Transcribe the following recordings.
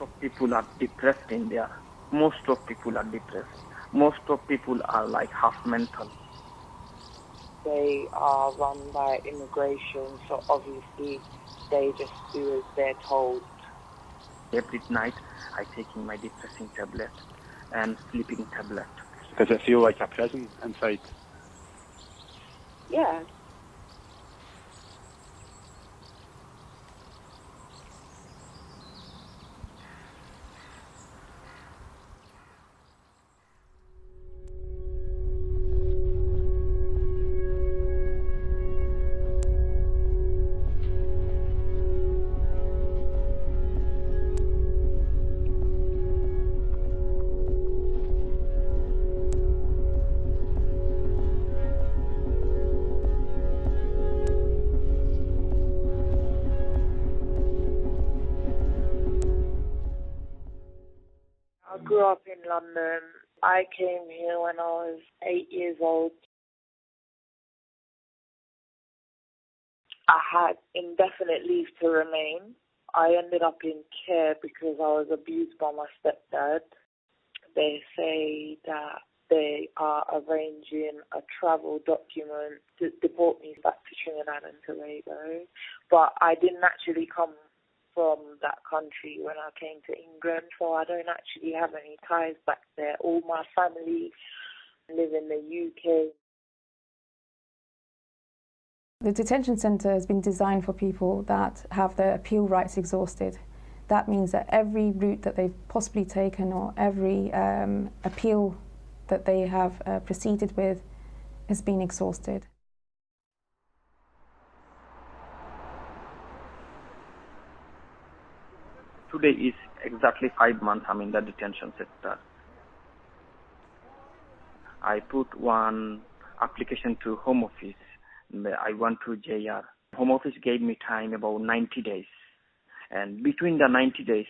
of people are depressed in there. Most of people are depressed. Most of people are like half mental. They are run by immigration, so obviously they just do as they're told. Every night I taking my depressing tablet and sleeping tablet. Does it feel like a prison inside? Yeah. I grew up in London. I came here when I was 8 years old. I had indefinite leave to remain. I ended up in care because I was abused by my stepdad. They say that they are arranging a travel document to deport me back to Trinidad and Tobago. But I didn't actually come from that country when I came to England, so I don't actually have any ties back there. All my family live in the UK. The detention centre has been designed for people that have their appeal rights exhausted. That means that every route that they've possibly taken or every appeal that they have proceeded with has been exhausted. Today is exactly 5 months I'm in the detention center. I put one application to Home Office. I went to JR. Home Office gave me time about 90 days. And between the 90 days,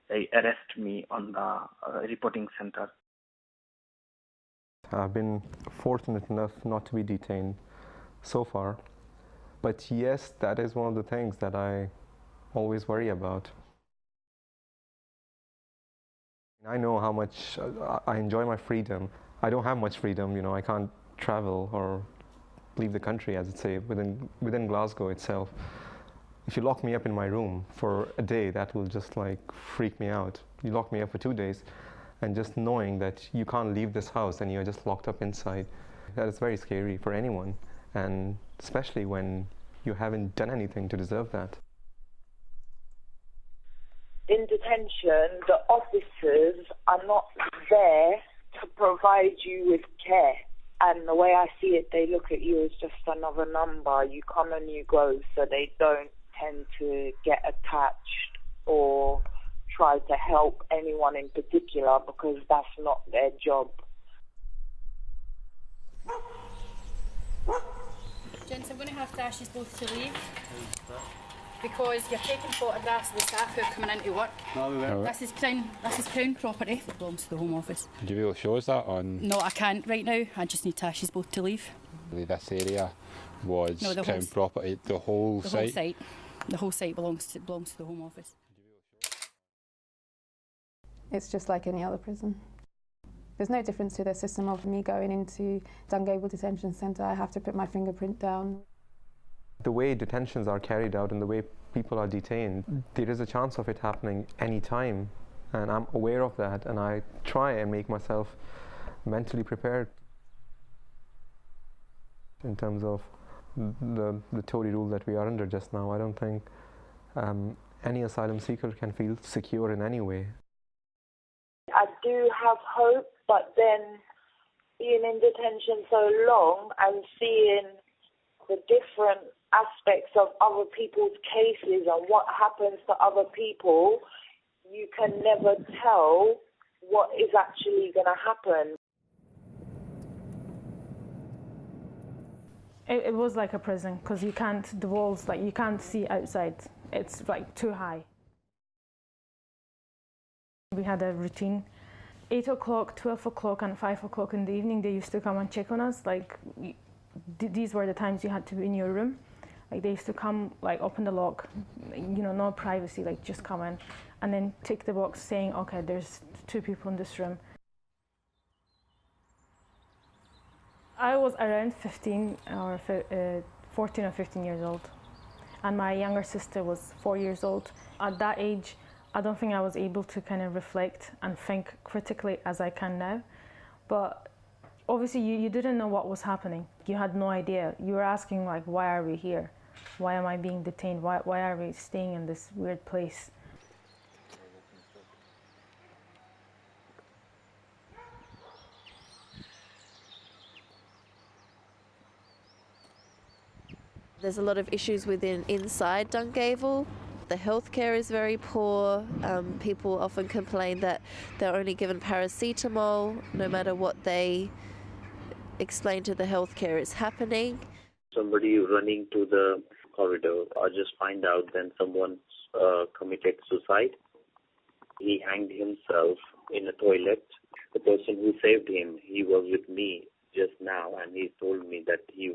they arrest me on the reporting center. I've been fortunate enough not to be detained so far. But yes, that is one of the things that I always worry about. I know how much I enjoy my freedom. I don't have much freedom, you know, I can't travel or leave the country, as it say, within Glasgow itself. If you lock me up in my room for a day, that will just like freak me out. You lock me up for 2 days, and just knowing that you can't leave this house and you're just locked up inside, that is very scary for anyone, and especially when you haven't done anything to deserve that. In detention, the officers are not there to provide you with care. And the way I see it, they look at you as just another number. You come and you go, so they don't tend to get attached or try to help anyone in particular because that's not their job. Gents, I'm going to have to ask you both to leave because you're taking photographs of the staff who are coming into work. No, we won't. This is Crown property. It belongs to the Home Office. Would you be able to show us that on? No, I can't right now. I just need to ask you both to leave. This area was Crown property, the whole site? The whole site belongs to the Home Office. It's just like any other prison. There's no difference to the system of me going into Dungavel Detention Centre. I have to put my fingerprint down. The way detentions are carried out and the way people are detained, there is a chance of it happening any time, and I'm aware of that, and I try and make myself mentally prepared. In terms of the Tory rule that we are under just now, I don't think any asylum seeker can feel secure in any way. I do have hope, but then being in detention so long and seeing the different aspects of other people's cases and what happens to other people, you can never tell what is actually going to happen. It was like a prison because the walls, like you can't see outside. It's like too high. We had a routine. 8 o'clock, 12 o'clock and 5 o'clock in the evening, they used to come and check on us. Like, these were the times you had to be in your room. Like they used to come, like open the lock, you know, no privacy, like just come in, and then tick the box saying, okay, there's 2 people in this room. I was around 14 or 15 years old, and my younger sister was 4 years old. At that age, I don't think I was able to kind of reflect and think critically as I can now. But obviously you didn't know what was happening. You had no idea. You were asking, like, why are we here? Why am I being detained? Why are we staying in this weird place? There's a lot of issues inside Dungavel. The healthcare is very poor. People often complain that they're only given paracetamol, no matter what they explain to the healthcare is happening. Somebody running to the corridor, I just find out then someone committed suicide. He hanged himself in a toilet. The person who saved him, he was with me just now, and he told me that he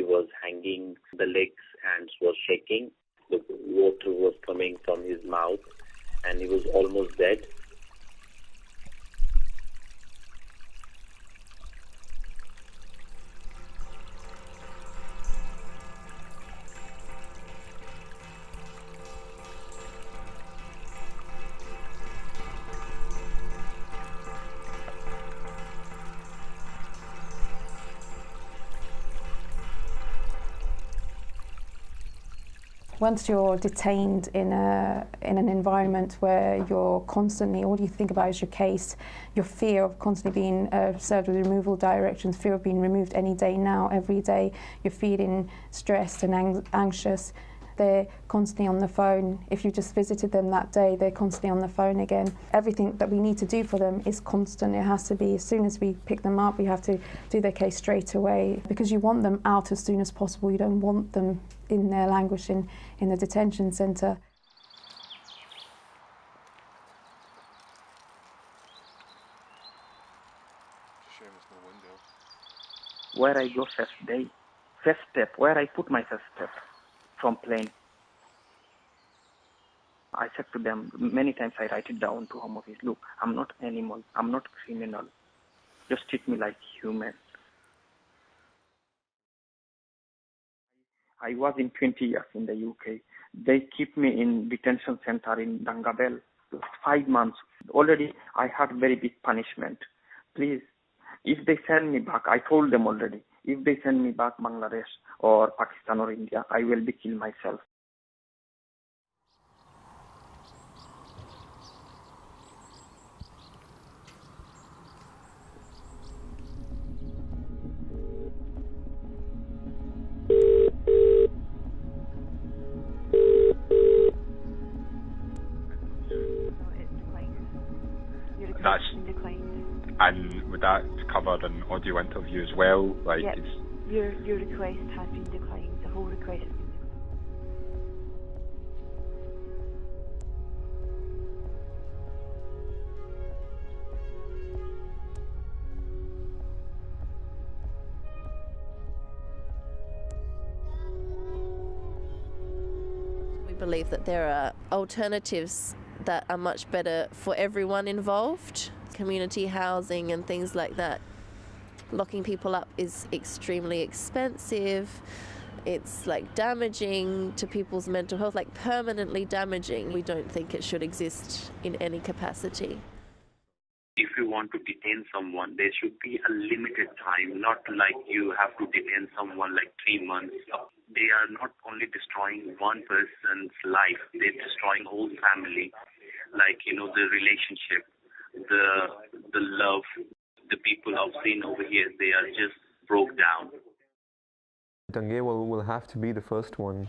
was hanging, the legs, hands was shaking, the water was coming from his mouth, and he was almost dead. Once you're detained in an environment where you're constantly, all you think about is your case, your fear of constantly being served with removal directions, fear of being removed any day now, every day, you're feeling stressed and anxious. They're constantly on the phone. If you just visited them that day, they're constantly on the phone again. Everything that we need to do for them is constant. It has to be, as soon as we pick them up, we have to do their case straight away, because you want them out as soon as possible. You don't want them in there languishing in the detention centre. Where I go first day, first step, where I put my first step from plane. I said to them, many times I write it down to Home Office, look, I'm not animal, I'm not criminal, just treat me like human. I was in 20 years in the UK. They keep me in detention center in Dungavel, 5 months. Already I had very big punishment. Please, if they send me back, I told them already, if they send me back Bangladesh or Pakistan or India, I will be kill myself. That's and would that cover an audio interview as well? Like, yep. Your request has been declined. The whole request has been declined. We believe that there are alternatives that are much better for everyone involved. Community housing and things like that. Locking people up is extremely expensive. It's like damaging to people's mental health, like permanently damaging. We don't think it should exist in any capacity. If you want to detain someone, there should be a limited time, not like you have to detain someone like 3 months. They are not only destroying one person's life, they're destroying whole family, like, you know, the relationship, the love. The people I've seen over here, they are just broke down. Dungavel will have to be the first one.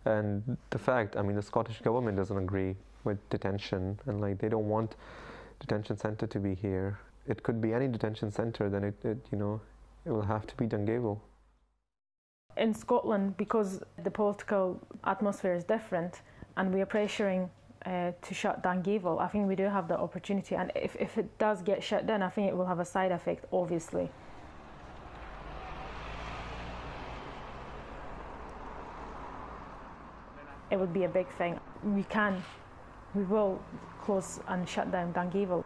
And the fact, I mean, the Scottish government doesn't agree with detention, and like they don't want detention centre to be here. It could be any detention centre, then it will have to be Dungavel. In Scotland, because the political atmosphere is different and we are pressuring to shut Dungavel, I think we do have the opportunity, and if it does get shut down, I think it will have a side effect, obviously. it would be a big thing. We will close and shut down Dungavel.